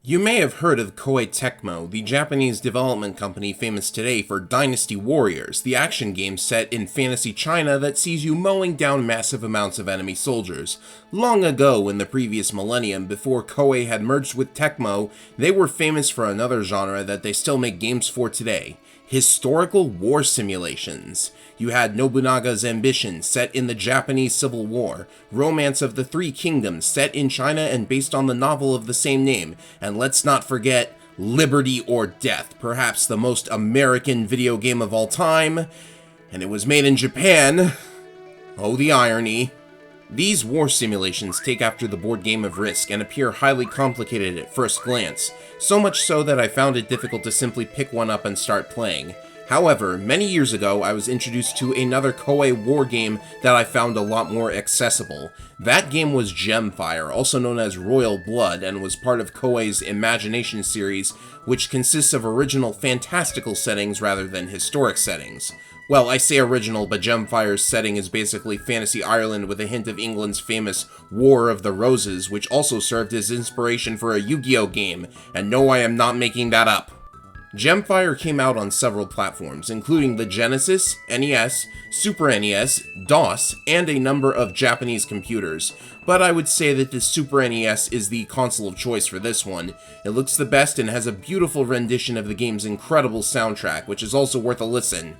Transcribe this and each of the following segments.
You may have heard of Koei Tecmo, the Japanese development company famous today for Dynasty Warriors, the action game set in fantasy China that sees you mowing down massive amounts of enemy soldiers. Long ago, in the previous millennium, before Koei had merged with Tecmo, they were famous for another genre that they still make games for today: historical war simulations. You had Nobunaga's Ambition, set in the Japanese Civil War, Romance of the Three Kingdoms, set in China and based on the novel of the same name, and let's not forget Liberty or Death, perhaps the most American video game of all time, and it was made in Japan. Oh, the irony. These war simulations take after the board game of Risk and appear highly complicated at first glance, so much so that I found it difficult to simply pick one up and start playing. However, many years ago I was introduced to another Koei war game that I found a lot more accessible. That game was Gemfire, also known as Royal Blood, and was part of Koei's Imagination series, which consists of original fantastical settings rather than historic settings. Well, I say original, but Gemfire's setting is basically fantasy Ireland with a hint of England's famous War of the Roses, which also served as inspiration for a Yu-Gi-Oh game, and no, I am not making that up. Gemfire came out on several platforms, including the Genesis, NES, Super NES, DOS, and a number of Japanese computers, but I would say that the Super NES is the console of choice for this one. It looks the best and has a beautiful rendition of the game's incredible soundtrack, which is also worth a listen.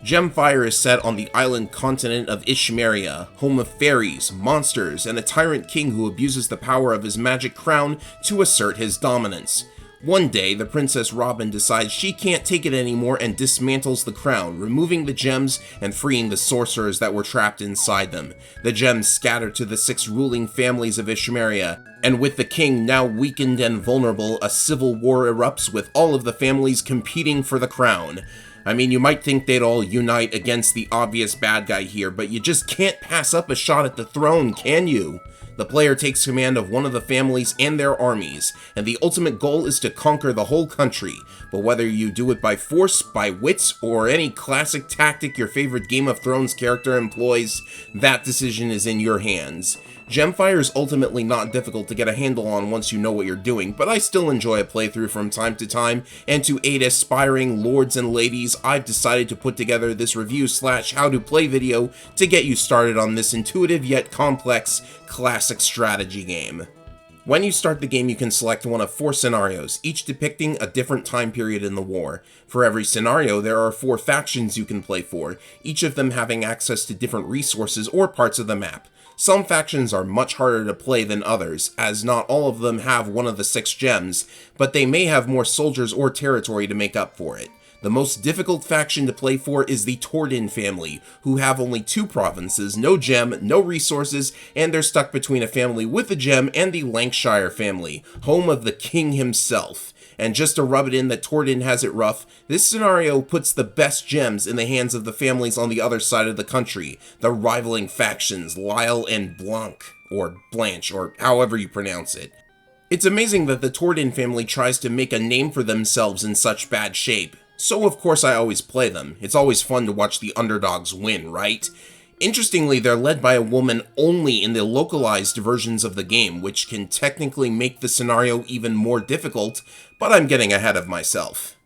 Gemfire is set on the island continent of Ishmeria, home of fairies, monsters, and a tyrant king who abuses the power of his magic crown to assert his dominance. One day, the Princess Robin decides she can't take it anymore and dismantles the crown, removing the gems and freeing the sorcerers that were trapped inside them. The gems scatter to the 6 ruling families of Ishmeria, and with the king now weakened and vulnerable, a civil war erupts with all of the families competing for the crown. I mean, you might think they'd all unite against the obvious bad guy here, but you just can't pass up a shot at the throne, can you? The player takes command of one of the families and their armies, and the ultimate goal is to conquer the whole country. But whether you do it by force, by wits, or any classic tactic your favorite Game of Thrones character employs, that decision is in your hands. Gemfire is ultimately not difficult to get a handle on once you know what you're doing, but I still enjoy a playthrough from time to time, and to aid aspiring lords and ladies, I've decided to put together this review/how-to-play video to get you started on this intuitive yet complex classic strategy game. When you start the game, you can select one of 4 scenarios, each depicting a different time period in the war. For every scenario, there are 4 factions you can play for, each of them having access to different resources or parts of the map. Some factions are much harder to play than others, as not all of them have one of the 6 gems, but they may have more soldiers or territory to make up for it. The most difficult faction to play for is the Torin family, who have only 2 provinces, no gem, no resources, and they're stuck between a family with a gem and the Lancashire family, home of the king himself. And just to rub it in that Torin has it rough, this scenario puts the best gems in the hands of the families on the other side of the country, the rivaling factions Lyle and Blanc, or Blanche, or however you pronounce it. It's amazing that the Torin family tries to make a name for themselves in such bad shape. So of course I always play them. It's always fun to watch the underdogs win, right? Interestingly, they're led by a woman only in the localized versions of the game, which can technically make the scenario even more difficult, but I'm getting ahead of myself.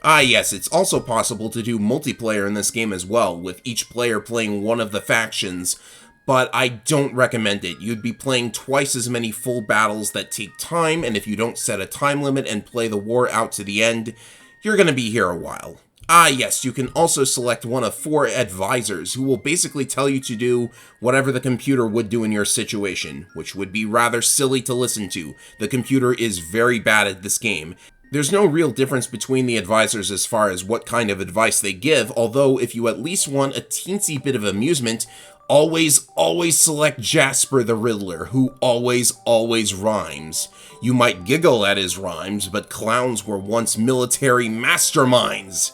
Ah yes, it's also possible to do multiplayer in this game as well, with each player playing one of the factions, but I don't recommend it. You'd be playing twice as many full battles that take time, and if you don't set a time limit and play the war out to the end, you're gonna be here a while. Ah yes, you can also select one of 4 advisors who will basically tell you to do whatever the computer would do in your situation, which would be rather silly to listen to. The computer is very bad at this game. There's no real difference between the advisors as far as what kind of advice they give, although if you at least want a teensy bit of amusement, always select Jasper the Riddler, who always rhymes. You might giggle at his rhymes, but clowns were once military masterminds.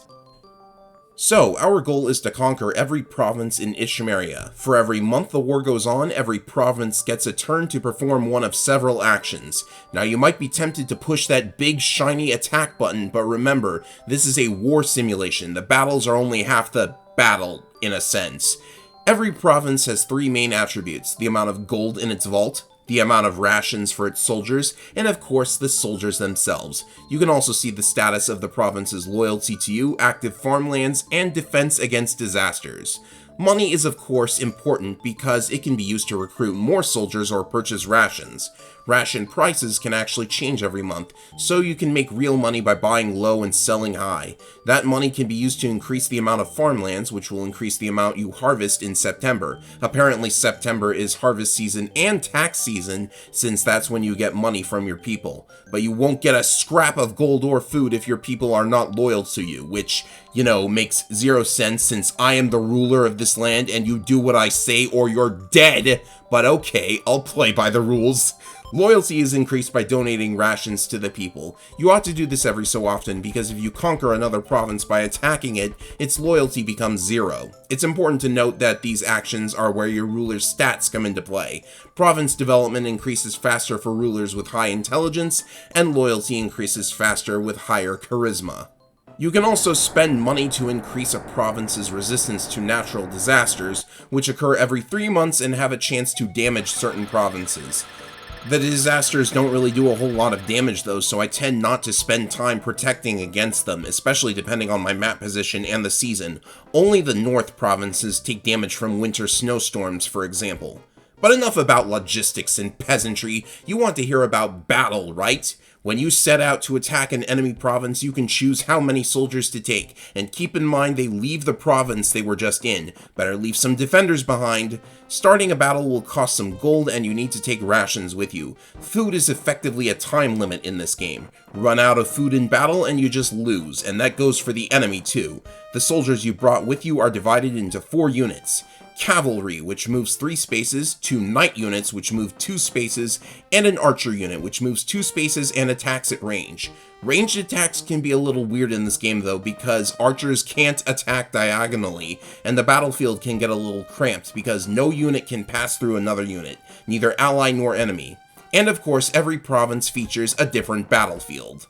So, our goal is to conquer every province in Ishmeria. For every month the war goes on, every province gets a turn to perform one of several actions. Now you might be tempted to push that big shiny attack button, but remember, this is a war simulation. The battles are only half the battle, in a sense. Every province has 3 main attributes: the amount of gold in its vault, the amount of rations for its soldiers, and of course the soldiers themselves. You can also see the status of the province's loyalty to you, active farmlands, and defense against disasters. Money is of course important because it can be used to recruit more soldiers or purchase rations. Ration prices can actually change every month, so you can make real money by buying low and selling high. That money can be used to increase the amount of farmlands, which will increase the amount you harvest in September. Apparently September is harvest season and tax season, since that's when you get money from your people. But you won't get a scrap of gold or food if your people are not loyal to you, which, makes zero sense since I am the ruler of this land and you do what I say or you're dead. But okay, I'll play by the rules. Loyalty is increased by donating rations to the people. You ought to do this every so often because if you conquer another province by attacking it, its loyalty becomes 0. It's important to note that these actions are where your ruler's stats come into play. Province development increases faster for rulers with high intelligence, and loyalty increases faster with higher charisma. You can also spend money to increase a province's resistance to natural disasters, which occur every 3 months and have a chance to damage certain provinces. The disasters don't really do a whole lot of damage though, so I tend not to spend time protecting against them, especially depending on my map position and the season. Only the north provinces take damage from winter snowstorms, for example. But enough about logistics and peasantry, you want to hear about battle, right? When you set out to attack an enemy province, you can choose how many soldiers to take, and keep in mind they leave the province they were just in. Better leave some defenders behind. Starting a battle will cost some gold and you need to take rations with you. Food is effectively a time limit in this game. Run out of food in battle and you just lose, and that goes for the enemy too. The soldiers you brought with you are divided into 4 units. Cavalry, which moves 3 spaces, 2 knight units, which move 2 spaces, and an archer unit, which moves 2 spaces and attacks at range. Ranged attacks can be a little weird in this game though, because archers can't attack diagonally, and the battlefield can get a little cramped because no unit can pass through another unit, neither ally nor enemy. And of course, every province features a different battlefield.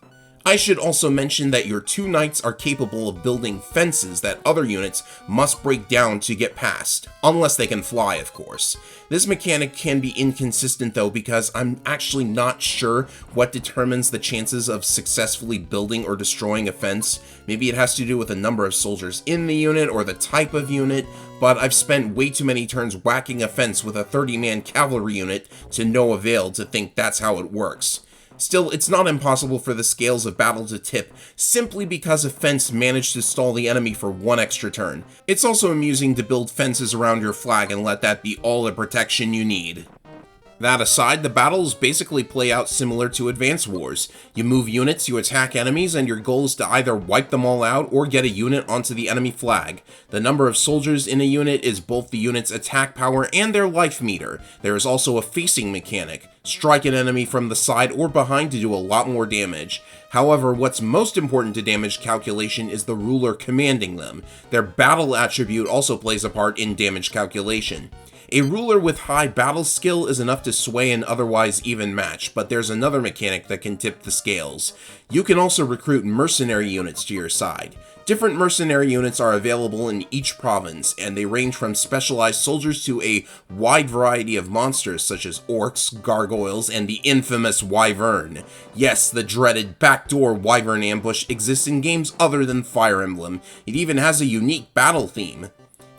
I should also mention that your 2 knights are capable of building fences that other units must break down to get past, unless they can fly, of course. This mechanic can be inconsistent though, because I'm actually not sure what determines the chances of successfully building or destroying a fence. Maybe it has to do with the number of soldiers in the unit or the type of unit, but I've spent way too many turns whacking a fence with a 30-man cavalry unit to no avail to think that's how it works. Still, it's not impossible for the scales of battle to tip, simply because a fence managed to stall the enemy for 1 extra turn. It's also amusing to build fences around your flag and let that be all the protection you need. That aside, the battles basically play out similar to Advance Wars. You move units, you attack enemies, and your goal is to either wipe them all out or get a unit onto the enemy flag. The number of soldiers in a unit is both the unit's attack power and their life meter. There is also a facing mechanic. Strike an enemy from the side or behind to do a lot more damage. However, what's most important to damage calculation is the ruler commanding them. Their battle attribute also plays a part in damage calculation. A ruler with high battle skill is enough to sway an otherwise even match, but there's another mechanic that can tip the scales. You can also recruit mercenary units to your side. Different mercenary units are available in each province, and they range from specialized soldiers to a wide variety of monsters such as orcs, gargoyles, and the infamous wyvern. Yes, the dreaded backdoor wyvern ambush exists in games other than Fire Emblem. It even has a unique battle theme.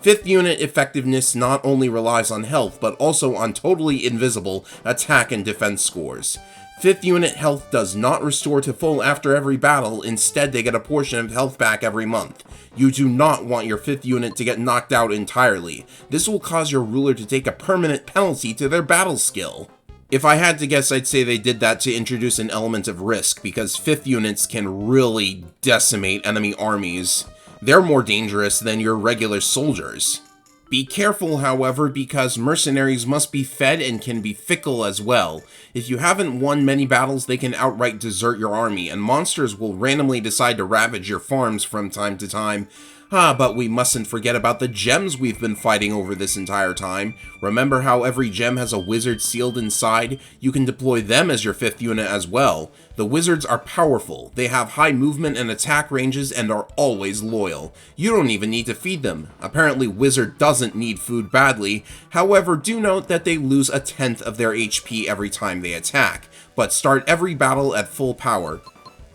5th unit effectiveness not only relies on health, but also on totally invisible attack and defense scores. 5th unit health does not restore to full after every battle, instead they get a portion of health back every month. You do not want your 5th unit to get knocked out entirely. This will cause your ruler to take a permanent penalty to their battle skill. If I had to guess, I'd say they did that to introduce an element of risk, because 5th units can really decimate enemy armies. They're more dangerous than your regular soldiers. Be careful, however, because mercenaries must be fed and can be fickle as well. If you haven't won many battles, they can outright desert your army, and monsters will randomly decide to ravage your farms from time to time. But we mustn't forget about the gems we've been fighting over this entire time. Remember how every gem has a wizard sealed inside? You can deploy them as your 5th unit as well. The wizards are powerful, they have high movement and attack ranges, and are always loyal. You don't even need to feed them. Apparently Wizard doesn't need food badly, however do note that they lose a 10th of their HP every time they attack, but start every battle at full power.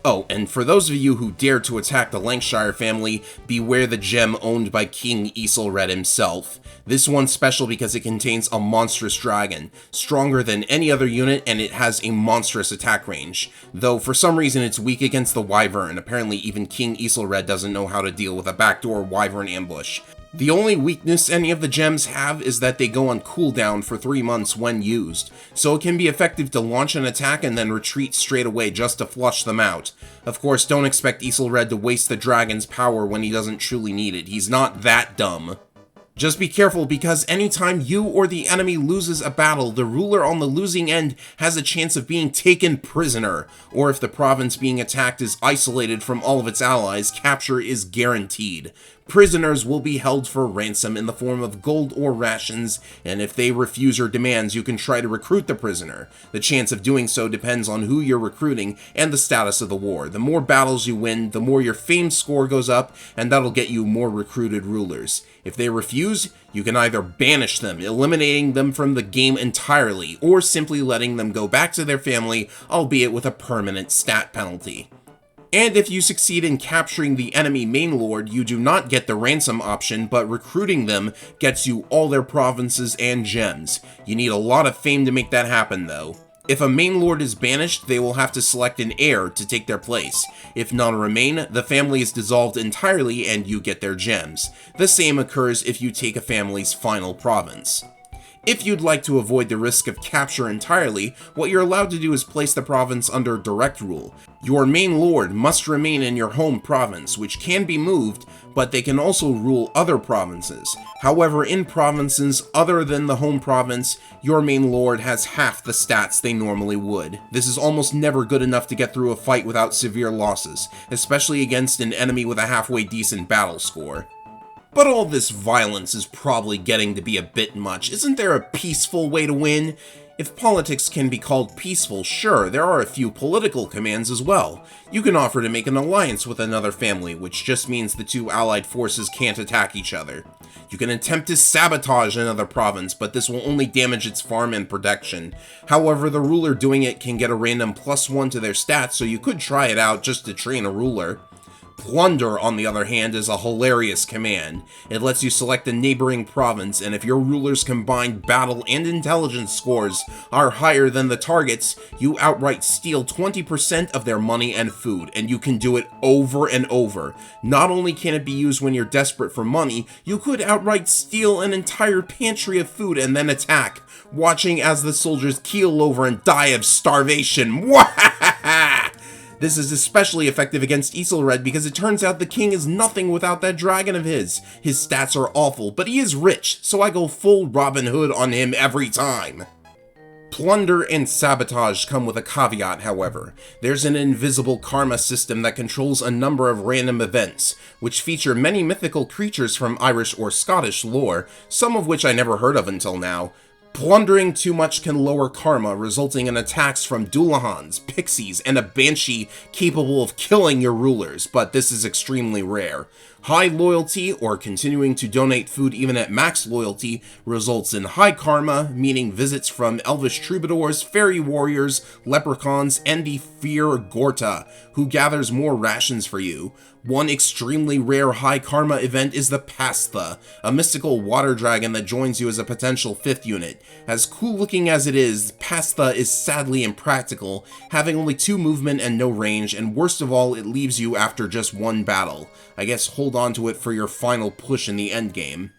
Oh, and for those of you who dare to attack the Lancashire family, beware the gem owned by King Aesilred himself. This one's special because it contains a monstrous dragon, stronger than any other unit, and it has a monstrous attack range. Though for some reason it's weak against the Wyvern, apparently even King Aesilred doesn't know how to deal with a backdoor Wyvern ambush. The only weakness any of the gems have is that they go on cooldown for 3 months when used, so it can be effective to launch an attack and then retreat straight away just to flush them out. Of course, don't expect Aesilred to waste the dragon's power when he doesn't truly need it. He's not that dumb. Just be careful, because anytime you or the enemy loses a battle, the ruler on the losing end has a chance of being taken prisoner, or if the province being attacked is isolated from all of its allies, capture is guaranteed. Prisoners will be held for ransom in the form of gold or rations, and if they refuse your demands, you can try to recruit the prisoner. The chance of doing so depends on who you're recruiting and the status of the war. The more battles you win, the more your fame score goes up, and that'll get you more recruited rulers. If they refuse, you can either banish them, eliminating them from the game entirely, or simply letting them go back to their family, albeit with a permanent stat penalty. And if you succeed in capturing the enemy main lord, you do not get the ransom option, but recruiting them gets you all their provinces and gems. You need a lot of fame to make that happen though. If a main lord is banished, they will have to select an heir to take their place. If none remain, the family is dissolved entirely and you get their gems. The same occurs if you take a family's final province. If you'd like to avoid the risk of capture entirely, what you're allowed to do is place the province under direct rule. Your main lord must remain in your home province, which can be moved, but they can also rule other provinces. However, in provinces other than the home province, your main lord has half the stats they normally would. This is almost never good enough to get through a fight without severe losses, especially against an enemy with a halfway decent battle score. But all this violence is probably getting to be a bit much. Isn't there a peaceful way to win? If politics can be called peaceful, sure, there are a few political commands as well. You can offer to make an alliance with another family, which just means the two allied forces can't attack each other. You can attempt to sabotage another province, but this will only damage its farm and protection. However, the ruler doing it can get a random +1 to their stats, so you could try it out just to train a ruler. Plunder, on the other hand, is a hilarious command. It lets you select a neighboring province, and if your ruler's combined battle and intelligence scores are higher than the target's, you outright steal 20% of their money and food, and you can do it over and over. Not only can it be used when you're desperate for money, you could outright steal an entire pantry of food and then attack, watching as the soldiers keel over and die of starvation. Mwahaha! This is especially effective against Aesilred because it turns out the king is nothing without that dragon of his. His stats are awful, but he is rich, so I go full Robin Hood on him every time. Plunder and sabotage come with a caveat, however. There's an invisible karma system that controls a number of random events, which feature many mythical creatures from Irish or Scottish lore, some of which I never heard of until now. Plundering too much can lower karma, resulting in attacks from Dullahans, pixies, and a banshee capable of killing your rulers, but this is extremely rare. High loyalty, or continuing to donate food even at max loyalty, results in high karma, meaning visits from elvish troubadours, fairy warriors, leprechauns, and the Fear Gorta, who gathers more rations for you. One extremely rare high karma event is the Pastha, a mystical water dragon that joins you as a potential 5th unit. As cool looking as it is, Pastha is sadly impractical, having only 2 movement and no range, and worst of all, it leaves you after just 1 battle. I guess hold on to it for your final push in the endgame.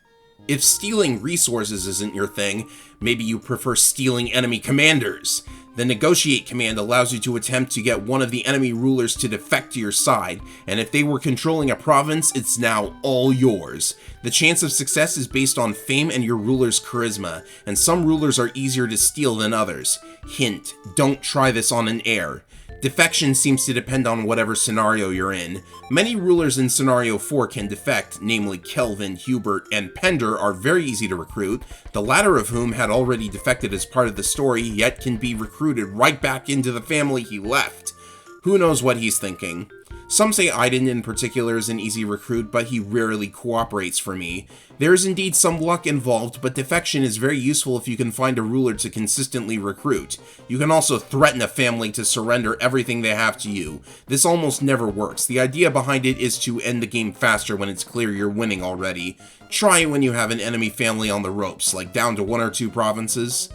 If stealing resources isn't your thing, maybe you prefer stealing enemy commanders. The Negotiate command allows you to attempt to get one of the enemy rulers to defect to your side, and if they were controlling a province, it's now all yours. The chance of success is based on fame and your ruler's charisma, and some rulers are easier to steal than others. Hint, don't try this on an heir. Defection seems to depend on whatever scenario you're in. Many rulers in Scenario 4 can defect, namely Kelvin, Hubert, and Pender are very easy to recruit, the latter of whom had already defected as part of the story, yet can be recruited right back into the family he left. Who knows what he's thinking? Some say Aiden in particular is an easy recruit, but he rarely cooperates for me. There is indeed some luck involved, but defection is very useful if you can find a ruler to consistently recruit. You can also threaten a family to surrender everything they have to you. This almost never works. The idea behind it is to end the game faster when it's clear you're winning already. Try it when you have an enemy family on the ropes, like down to 1 or 2 provinces.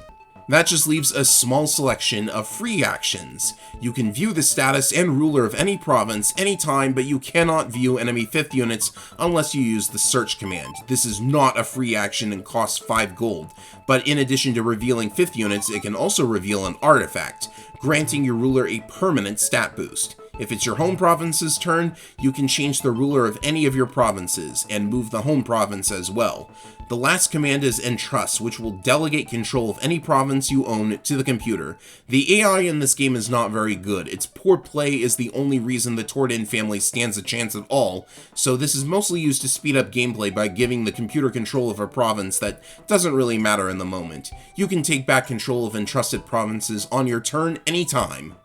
That just leaves a small selection of free actions. You can view the status and ruler of any province anytime, but you cannot view enemy 5th units unless you use the search command. This is not a free action and costs 5 gold, but in addition to revealing 5th units, it can also reveal an artifact, granting your ruler a permanent stat boost. If it's your home province's turn, you can change the ruler of any of your provinces, and move the home province as well. The last command is Entrust, which will delegate control of any province you own to the computer. The AI in this game is not very good. Its poor play is the only reason the Torin family stands a chance at all, so this is mostly used to speed up gameplay by giving the computer control of a province that doesn't really matter in the moment. You can take back control of entrusted provinces on your turn anytime.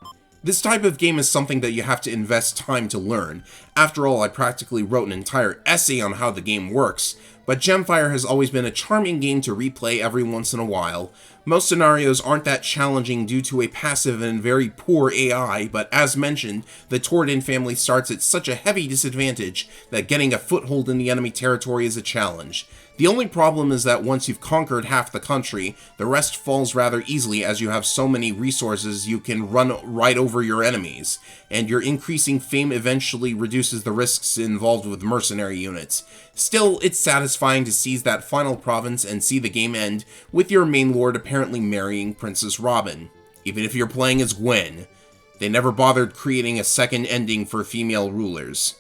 This type of game is something that you have to invest time to learn. After all, I practically wrote an entire essay on how the game works, but Gemfire has always been a charming game to replay every once in a while. Most scenarios aren't that challenging due to a passive and very poor AI, but as mentioned, the Torin family starts at such a heavy disadvantage that getting a foothold in the enemy territory is a challenge. The only problem is that once you've conquered half the country, the rest falls rather easily as you have so many resources you can run right over your enemies, and your increasing fame eventually reduces the risks involved with mercenary units. Still, it's satisfying to seize that final province and see the game end with your main lord apparently marrying Princess Robin, even if you're playing as Gwen. They never bothered creating a second ending for female rulers.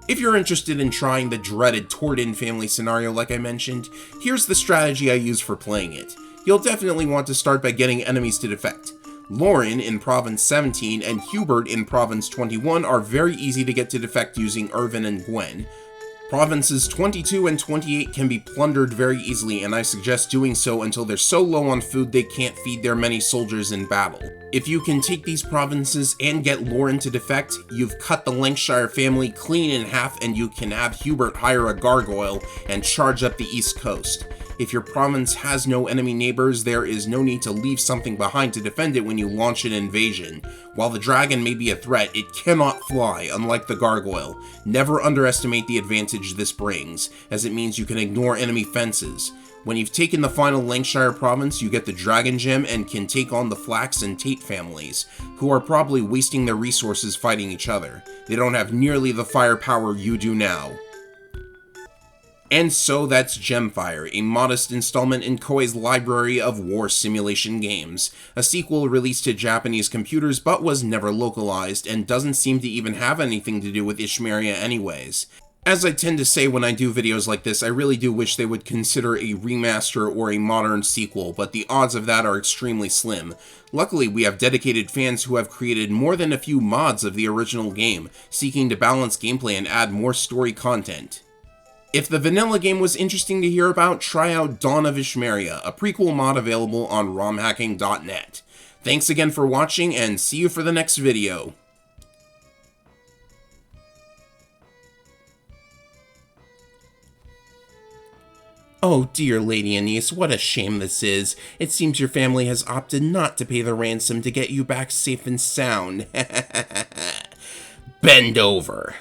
If you're interested in trying the dreaded Torin family scenario like I mentioned, here's the strategy I use for playing it. You'll definitely want to start by getting enemies to defect. Lauren in Province 17 and Hubert in Province 21 are very easy to get to defect using Irvin and Gwen. Provinces 22 and 28 can be plundered very easily, and I suggest doing so until they're so low on food they can't feed their many soldiers in battle. If you can take these provinces and get Lauren to defect, you've cut the Lancashire family clean in half, and you can have Hubert hire a gargoyle and charge up the east coast. If your province has no enemy neighbors, there is no need to leave something behind to defend it when you launch an invasion. While the dragon may be a threat, it cannot fly, unlike the gargoyle. Never underestimate the advantage this brings, as it means you can ignore enemy fences. When you've taken the final Lancashire province, you get the Dragon Gem and can take on the Flax and Tate families, who are probably wasting their resources fighting each other. They don't have nearly the firepower you do now. And so that's Gemfire, a modest installment in Koei's library of war simulation games. A sequel released to Japanese computers but was never localized, and doesn't seem to even have anything to do with Ishmeria anyways. As I tend to say when I do videos like this, I really do wish they would consider a remaster or a modern sequel, but the odds of that are extremely slim. Luckily, we have dedicated fans who have created more than a few mods of the original game, seeking to balance gameplay and add more story content. If the vanilla game was interesting to hear about, try out Dawn of Ishmeria, a prequel mod available on romhacking.net. Thanks again for watching, and see you for the next video. Oh dear Lady Anise, what a shame this is. It seems your family has opted not to pay the ransom to get you back safe and sound. Bend over.